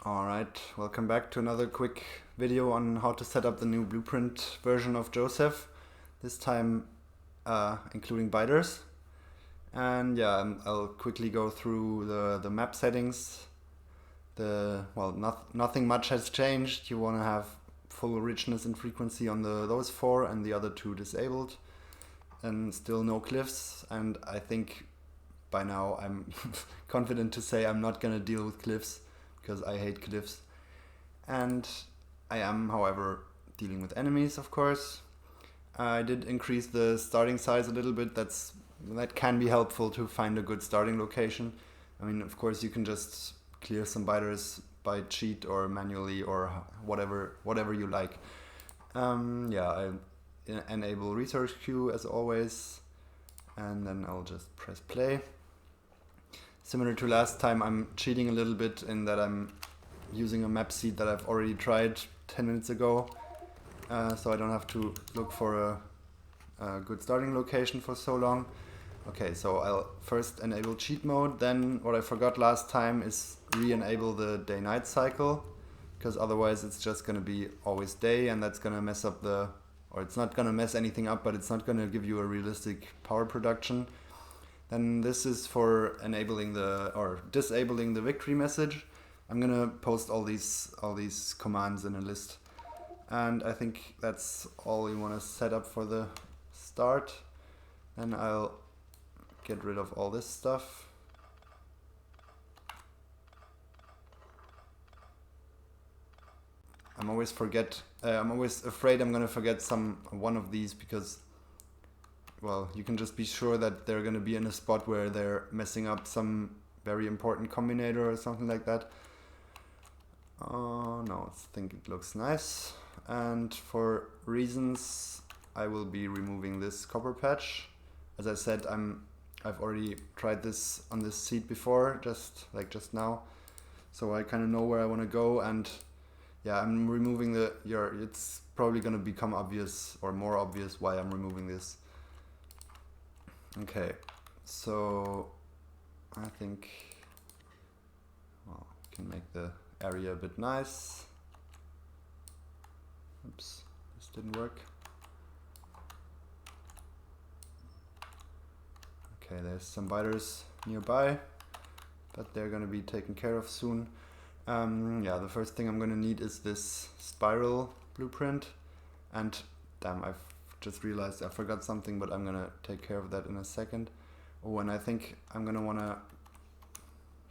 Alright, welcome back to another quick video on how to set up the new blueprint version of Josef, this time including biters. And yeah, I'll quickly go through the map settings. Nothing much has changed. You want to have full richness and frequency on those four and the other two disabled. And still no cliffs, and I think by now I'm confident to say I'm not gonna deal with cliffs because I hate cliffs. And I am, however, dealing with enemies, of course. I did increase the starting size a little bit. That can be helpful to find a good starting location. I mean, of course, you can just clear some biters by cheat or manually or whatever you like. I enable resource queue as always, and then I'll just press play. Similar to last time, I'm cheating a little bit in that I'm using a map seed that I've already tried 10 minutes ago, so I don't have to look for a good starting location for so long. Okay, so I'll first enable cheat mode, then what I forgot last time is re-enable the day-night cycle, because otherwise it's just going to be always day, and that's going to mess up or it's not going to mess anything up, but it's not going to give you a realistic power production. Then this is for enabling disabling the victory message. I'm going to post all these commands in a list. And I think that's all you want to set up for the start. Then I'll get rid of all this stuff. I'm always afraid I'm gonna forget one of these because, well, you can just be sure that they're gonna be in a spot where they're messing up some very important combinator or something like that. Oh no, I think it looks nice. And for reasons, I will be removing this copper patch. As I said, I've already tried this on this seed before, just now, so I kind of know where I want to go. And yeah, I'm removing it's probably going to become obvious or more obvious why I'm removing this. Okay, so I think, well, I can make the area a bit nice. Oops, this didn't work. Okay, there's some biters nearby, but they're going to be taken care of soon. The first thing I'm going to need is this spiral blueprint, and damn, I've just realized I forgot something, but I'm going to take care of that in a second. Oh, and I think I'm going to want to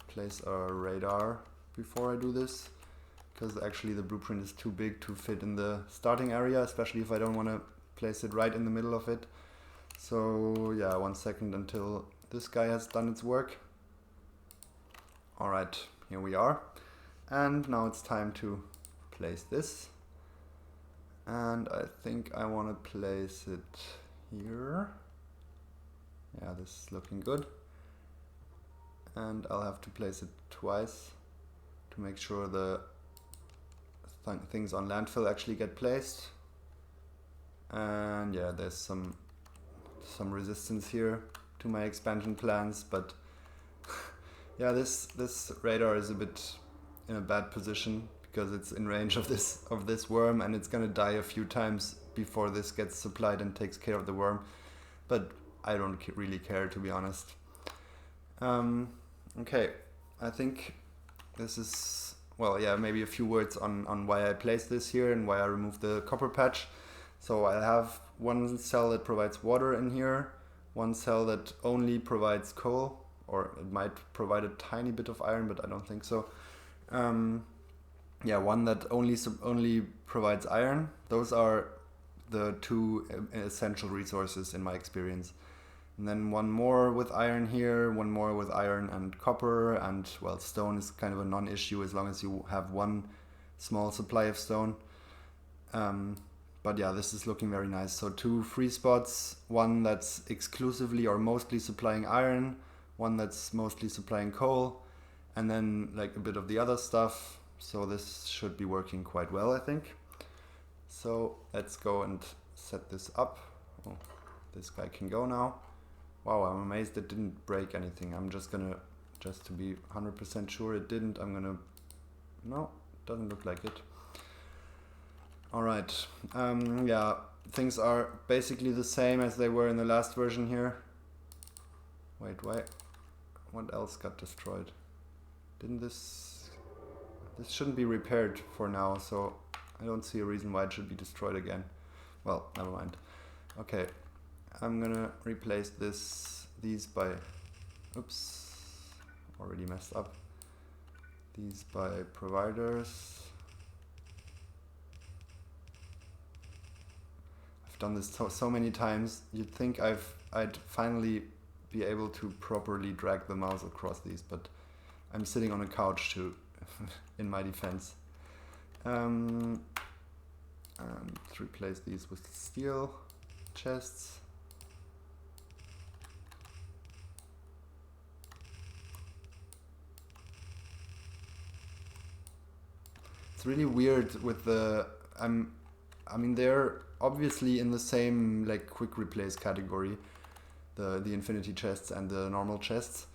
place a radar before I do this, because actually the blueprint is too big to fit in the starting area, especially if I don't want to place it right in the middle of it. So yeah, 1 second until this guy has done its work. Alright, here we are. And now it's time to place this. And I think I want to place it here. Yeah, this is looking good. And I'll have to place it twice to make sure the things on landfill actually get placed. And yeah, there's some resistance here to my expansion plans, but yeah, this radar is a bit in a bad position because it's in range of this worm, and it's gonna die a few times before this gets supplied and takes care of the worm. But I don't really care, to be honest. Okay, I think this is, well, yeah, maybe a few words on why I placed this here and why I removed the copper patch. So I have one cell that provides water in here, one cell that only provides coal, or it might provide a tiny bit of iron, but I don't think so. One that only provides iron. Those are the two essential resources in my experience. And then one more with iron here, one more with iron and copper, and well, stone is kind of a non-issue as long as you have one small supply of stone. But yeah, this is looking very nice. So 2 free spots, one that's exclusively or mostly supplying iron, one that's mostly supplying coal, and then like a bit of the other stuff. So this should be working quite well, I think. So let's go and set this up. Oh, this guy can go now. Wow, I'm amazed it didn't break anything. I'm just to be 100% sure it didn't, I'm gonna No, doesn't look like it. Alright, yeah, things are basically the same as they were in the last version here. Wait, why? What else got destroyed? Didn't this shouldn't be repaired for now, so I don't see a reason why it should be destroyed again. Well, never mind. Okay, I'm gonna replace these by, oops, already messed up. These by providers. I've done this so many times. You'd think I'd finally be able to properly drag the mouse across these, but I'm sitting on a couch too, in my defense. And replace these with steel chests. It's really weird with the I mean they're obviously in the same like quick replace category, the infinity chests and the normal chests,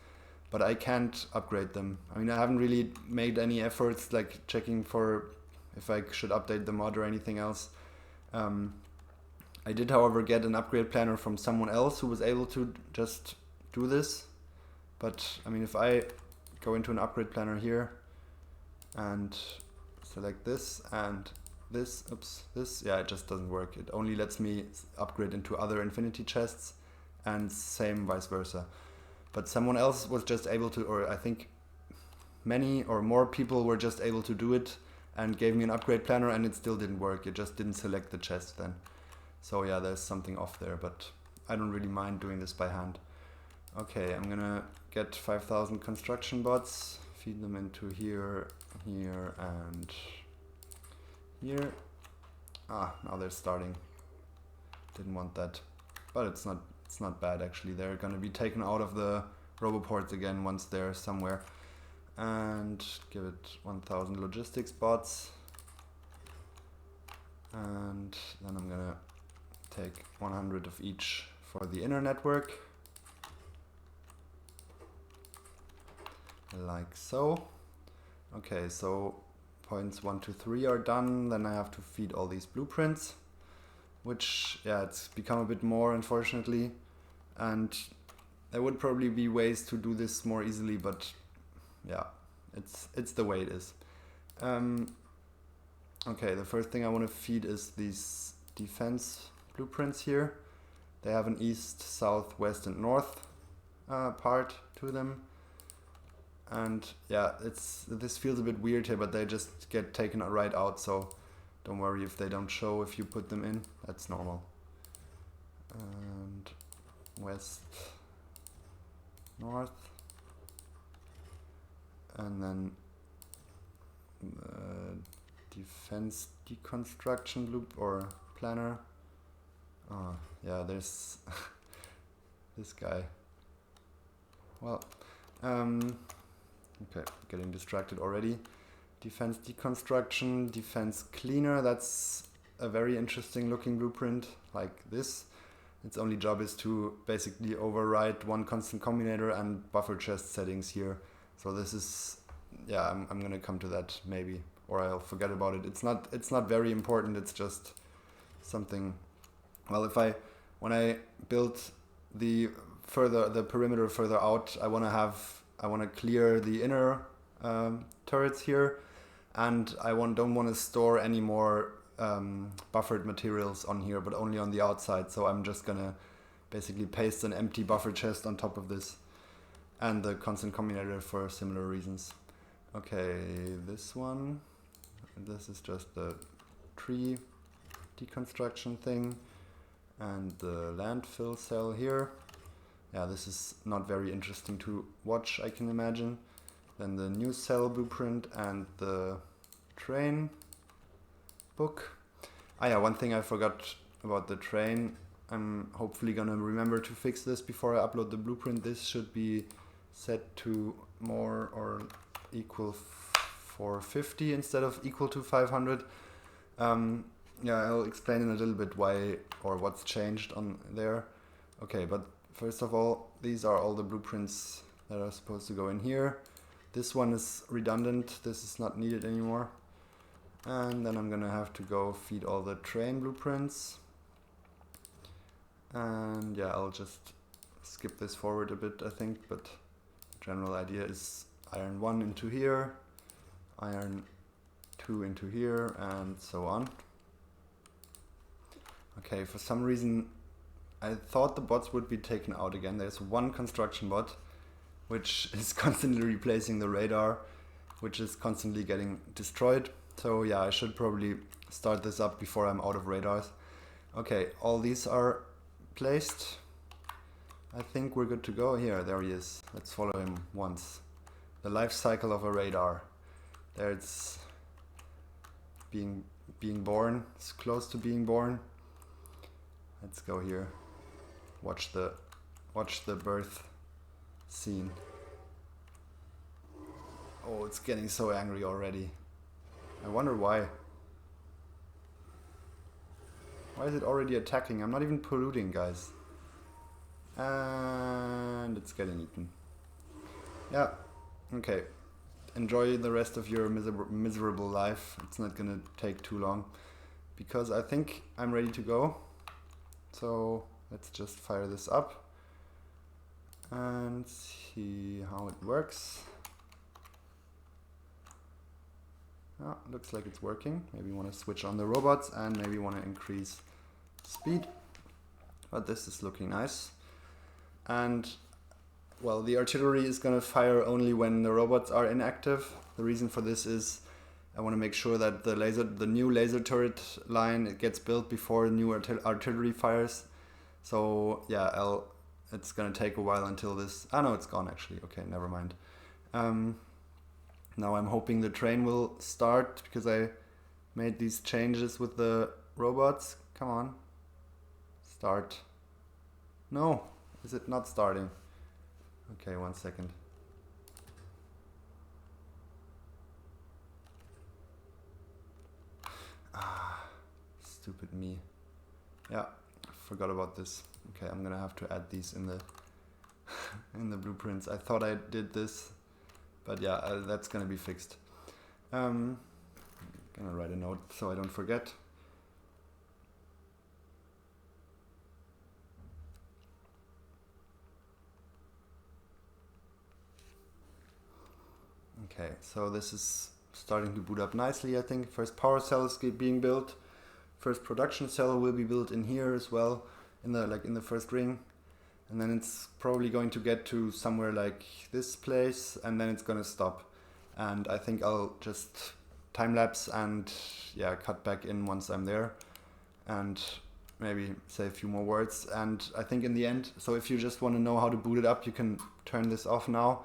but I can't upgrade them. I mean, I haven't really made any efforts like checking for if I should update the mod or anything else. I did, however, get an upgrade planner from someone else who was able to just do this. But I mean, if I go into an upgrade planner here and select this and this, yeah, it just doesn't work. It only lets me upgrade into other infinity chests, and same vice versa. But someone else was just able to, or I think many or more people were just able to do it and gave me an upgrade planner, and it still didn't work. It just didn't select the chest then. So yeah, there's something off there, but I don't really mind doing this by hand. Okay, I'm gonna get 5,000 construction bots, feed them into here, here, and here. Ah, now they're starting. Didn't want that, but it's not bad actually. They're gonna be taken out of the roboports again once they're somewhere. And give it 1,000 logistics bots. And then I'm gonna take 100 of each for the inner network. Like so. Okay, so points 1 to 3 are done. Then I have to feed all these blueprints, which, yeah, it's become a bit more, unfortunately. And there would probably be ways to do this more easily, but yeah, it's the way it is. Okay, the first thing I want to feed is these defense blueprints here. They have an east, south, west, and north part to them. And yeah, this feels a bit weird here, but they just get taken right out, so don't worry if they don't show if you put them in. That's normal. And west, north, and then the defense deconstruction loop or planner. Oh yeah, there's this guy. Well, okay, getting distracted already. Defense deconstruction, defense cleaner. That's a very interesting looking blueprint, like this. Its only job is to basically override one constant combinator and buffer chest settings here. So this is, yeah, I'm gonna come to that maybe, or I'll forget about it. It's not very important. It's just something. Well, when I build the perimeter further out, I want to clear the inner turrets here, and I don't want to store any more buffered materials on here, but only on the outside. So I'm just gonna basically paste an empty buffer chest on top of this, and the constant combinator for similar reasons. Okay, this one. This is just the tree deconstruction thing, and the landfill cell here. Yeah, this is not very interesting to watch, I can imagine. Then the new cell blueprint and the train book. Ah yeah, one thing I forgot about the train. I'm hopefully gonna remember to fix this before I upload the blueprint. This should be set to more or equal 450 instead of equal to 500. Yeah, I'll explain in a little bit why or what's changed on there. Okay, but first of all, these are all the blueprints that are supposed to go in here. This one is redundant, this is not needed anymore. And then I'm gonna have to go feed all the train blueprints. And yeah, I'll just skip this forward a bit, I think, but the general idea is iron 1 into here, iron 2 into here, and so on. Okay, for some reason I thought the bots would be taken out again. There's one construction bot which is constantly replacing the radar, which is constantly getting destroyed. So yeah, I should probably start this up before I'm out of radars. Okay, all these are placed. I think we're good to go. Here, there he is. Let's follow him once. The life cycle of a radar. There it's being born. It's close to being born. Let's go here. Watch the birth scene. Oh, it's getting so angry already. I wonder why. Why is it already attacking? I'm not even polluting, guys. And it's getting eaten. Yeah, okay. Enjoy the rest of your miserable life. It's not gonna take too long, because I think I'm ready to go. So let's just fire this up and see how it works. Ah, looks like it's working. Maybe you want to switch on the robots and maybe want to increase speed. But this is looking nice. And well, the artillery is going to fire only when the robots are inactive. The reason for this is I want to make sure that the new laser turret line, it gets built before new artillery fires. So yeah, it's going to take a while until this... Ah no, it's gone actually. Okay, never mind. Now I'm hoping the train will start, because I made these changes with the robots. Come on. Start. No, is it not starting? Okay, 1 second. Ah, stupid me. Yeah, forgot about this. Okay, I'm gonna have to add these in the in the blueprints. I thought I did this, but yeah, that's gonna be fixed. Gonna write a note so I don't forget. Okay, so this is starting to boot up nicely, I think. First power cell is being built. First production cell will be built in here as well, in the first ring. And then it's probably going to get to somewhere like this place, and then it's gonna stop. And I think I'll just time lapse and yeah, cut back in once I'm there, and maybe say a few more words. And I think in the end, so if you just want to know how to boot it up, you can turn this off now.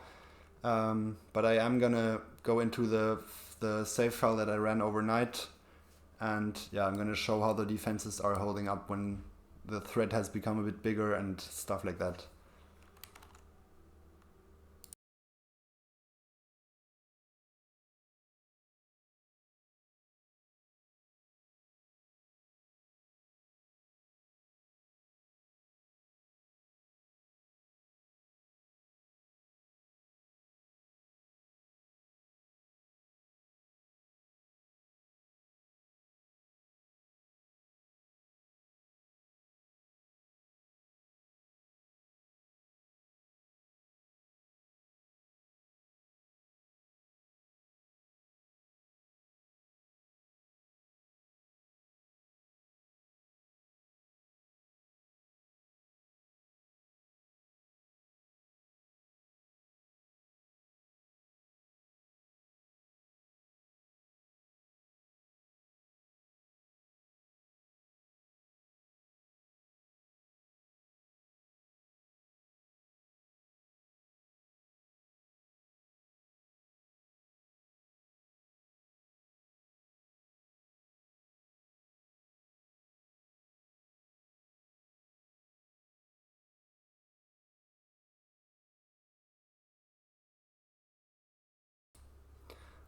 But I am gonna go into the save file that I ran overnight, and yeah, I'm gonna show how the defenses are holding up when the threat has become a bit bigger and stuff like that.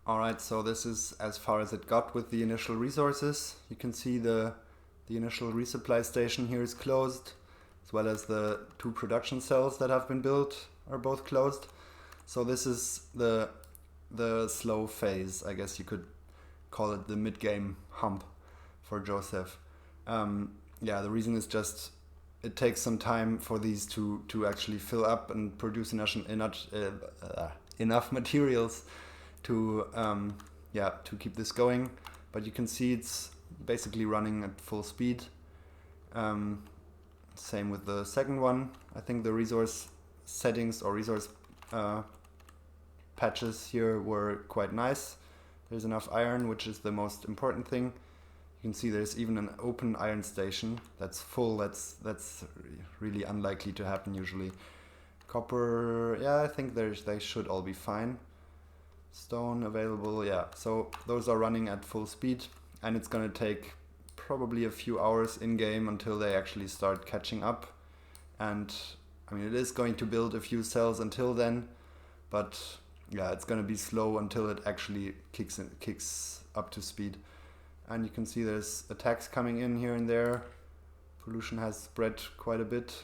Alright, so this is as far as it got with the initial resources. You can see the initial resupply station here is closed, as well as the 2 production cells that have been built are both closed. So this is the the slow phase. I guess you could call it the mid-game hump for Josef. Yeah, the reason is just it takes some time for these to actually fill up and produce enough materials to to keep this going. But you can see it's basically running at full speed. Same with the second one. I think the resource settings or resource patches here were quite nice. There's enough iron, which is the most important thing. You can see there's even an open iron station that's full. That's really unlikely to happen usually. Copper, yeah, I think they should all be fine. Stone available, yeah. So those are running at full speed, and it's gonna take probably a few hours in game until they actually start catching up. And I mean, it is going to build a few cells until then, but yeah, it's gonna be slow until it actually kicks up to speed. And you can see there's attacks coming in here and there. Pollution has spread quite a bit,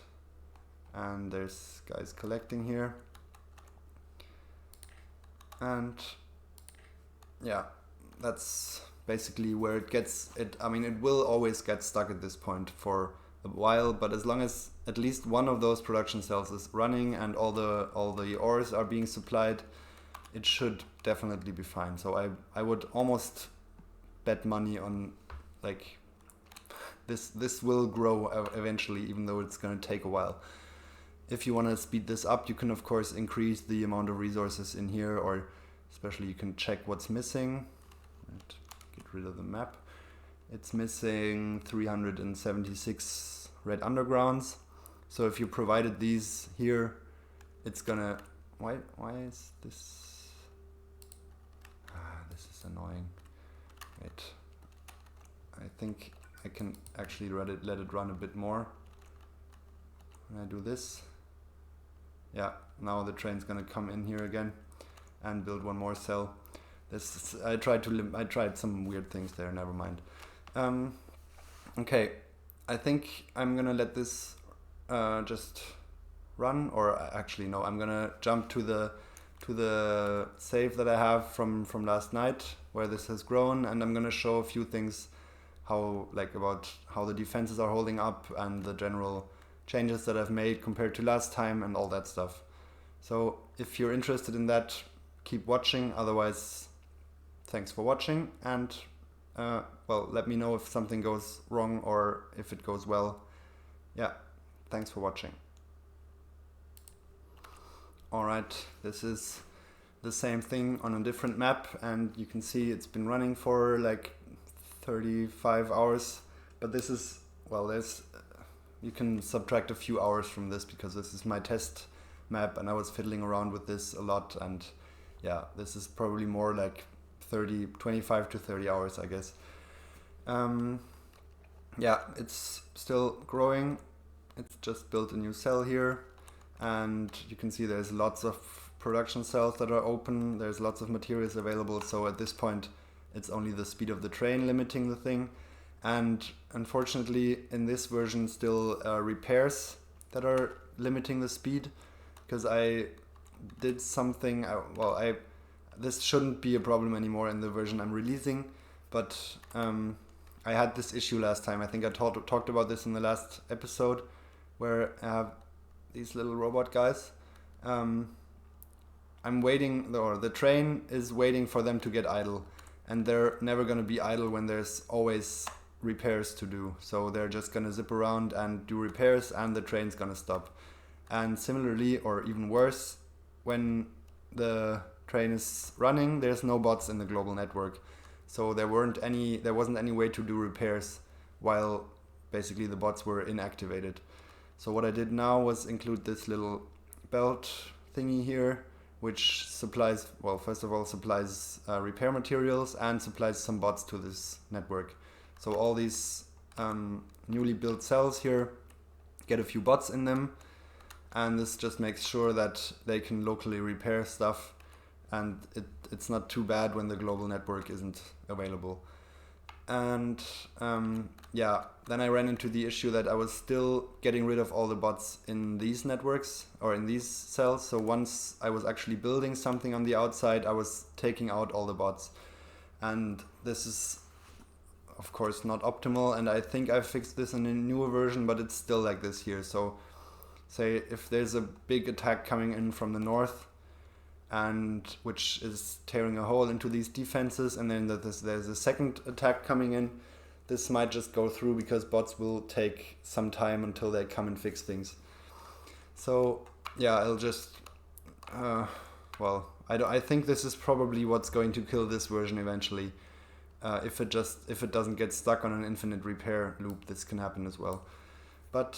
and there's guys collecting here. And yeah, that's basically where it gets it. I mean, it will always get stuck at this point for a while, but as long as at least one of those production cells is running and all the ores are being supplied, it should definitely be fine. So I would almost bet money on like this will grow eventually, even though it's going to take a while. If you want to speed this up, you can of course increase the amount of resources in here, or especially you can check what's missing and get rid of the map. It's missing 376 red undergrounds. So if you provided these here, it's gonna... Why is this... this is annoying. Wait. I think I can actually let it run a bit more. When I do this, yeah, now the train's gonna come in here again and build one more cell. I tried some weird things there. Never mind. Okay, I think I'm gonna let this just run, or actually no, I'm gonna jump to the save that I have from last night where this has grown, and I'm gonna show a few things about how the defenses are holding up and the general changes that I've made compared to last time and all that stuff. So if you're interested in that, keep watching. Otherwise, thanks for watching, and well, let me know if something goes wrong or if it goes well. Yeah, thanks for watching. Alright, this is the same thing on a different map, and you can see it's been running for like 35 hours, but this is, well, you can subtract a few hours from this because this is my test map and I was fiddling around with this a lot, and yeah, this is probably more like 25 to 30 hours, I guess. Yeah, it's still growing. It's just built a new cell here, and you can see there's lots of production cells that are open. There's lots of materials available, so at this point it's only the speed of the train limiting the thing. And unfortunately in this version still repairs that are limiting the speed, because I did something, this shouldn't be a problem anymore in the version I'm releasing, but I had this issue last time. I think I talked about this in the last episode, where I have these little robot guys. I'm waiting, or the train is waiting for them to get idle, and they're never going to be idle when there's always repairs to do. So they're just going to zip around and do repairs, and the train's going to stop. And similarly, or even worse, when the train is running, there's no bots in the global network. So there wasn't any way to do repairs while basically the bots were inactivated. So what I did now was include this little belt thingy here, which supplies, well, first of all supplies repair materials and supplies some bots to this network. So all these newly built cells here get a few bots in them, and this just makes sure that they can locally repair stuff, and it's not too bad when the global network isn't available. And yeah, then I ran into the issue that I was still getting rid of all the bots in these networks or in these cells. So once I was actually building something on the outside, I was taking out all the bots. And this is, of course, not optimal. And I think I fixed this in a newer version, but it's still like this here. So say if there's a big attack coming in from the north, and which is tearing a hole into these defenses, and then there's a second attack coming in, this might just go through because bots will take some time until they come and fix things. So yeah, I'll just I think this is probably what's going to kill this version eventually. If it doesn't get stuck on an infinite repair loop, this can happen as well. But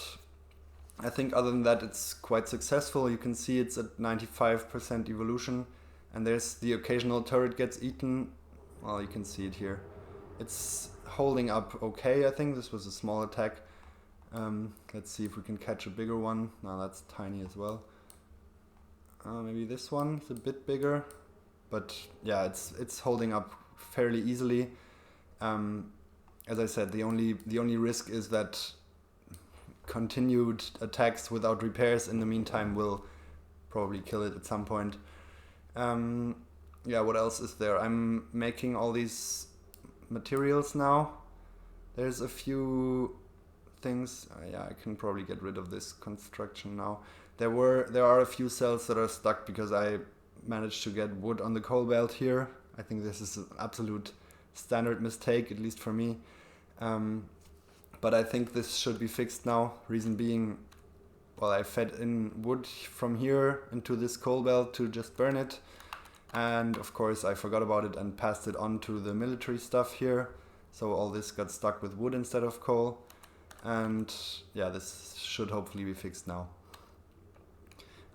I think other than that, it's quite successful. You can see it's at 95% evolution, and there's the occasional turret gets eaten. Well, you can see it here. It's holding up okay, I think. This was a small attack. Let's see if we can catch a bigger one. No, that's tiny as well. Maybe this one is a bit bigger, but yeah, it's holding up fairly easily. As I said, the only risk is that continued attacks without repairs in the meantime will probably kill it at some point. Yeah, what else is there? I'm making all these materials now. There's a few things. Yeah, I can probably get rid of this construction now. There are a few cells that are stuck because I managed to get wood on the coal belt here. I think this is an absolute standard mistake, at least for me. But I think this should be fixed now. Reason being, well, I fed in wood from here into this coal belt to just burn it. And of course I forgot about it and passed it on to the military stuff here. So all this got stuck with wood instead of coal. And yeah, this should hopefully be fixed now.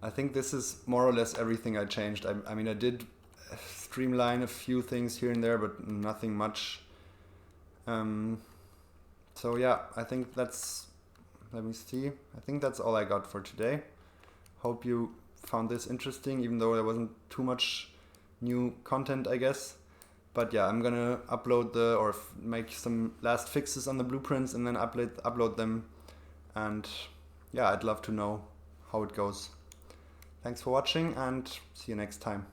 I think this is more or less everything I changed. I mean, I did streamline a few things here and there, but nothing much. So yeah, I think that's, let me see, I think that's all I got for today. Hope you found this interesting, even though there wasn't too much new content, I guess. But yeah, I'm gonna upload make some last fixes on the blueprints and then upload them. And yeah, I'd love to know how it goes. Thanks for watching and see you next time.